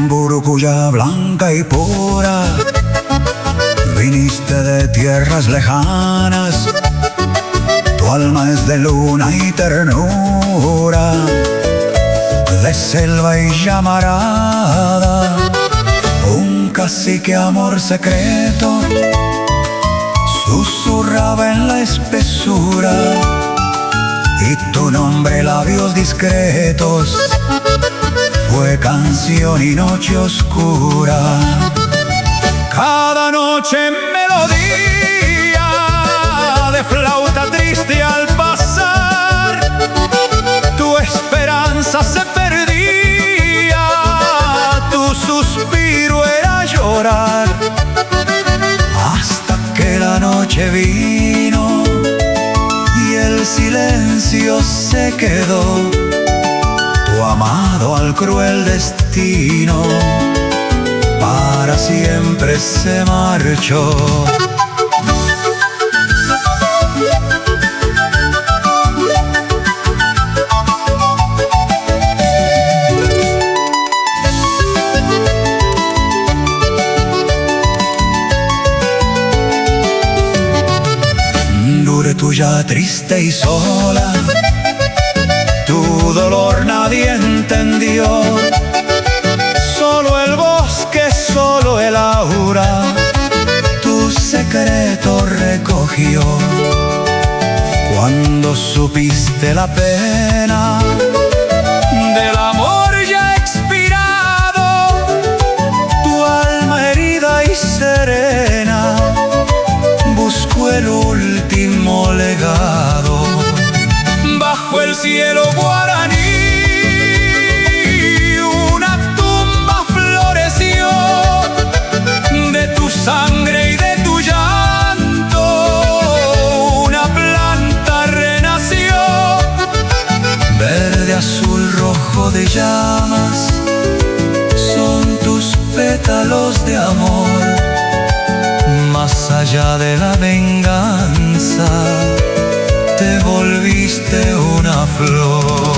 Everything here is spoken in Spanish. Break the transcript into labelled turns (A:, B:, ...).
A: Burucuyá blanca y pura, viniste de tierras lejanas, tu alma es de luna y ternura, de selva y llamarada, un cacique amor secreto susurraba en la espesura, y tu nombre labios discretos fue canción y noche oscura. Cada noche melodía de flauta triste al pasar, tu esperanza se perdía, tu suspiro era llorar, hasta que la noche vino y el silencio se quedó. Tu amado al cruel destino para siempre se marchó. Burucuyá triste y sola, tu dolor nadie entendió, solo el bosque, solo el aura, tu secreto recogió. Cuando supiste la pena del amor ya expirado, tu alma herida y serena buscó el último legado. Bajo el cielo guaraní una tumba floreció, de tu sangre y de tu llanto una planta renació. Verde, azul, rojo de llamas son tus pétalos de amor. Más allá de la venganza te volviste una flor.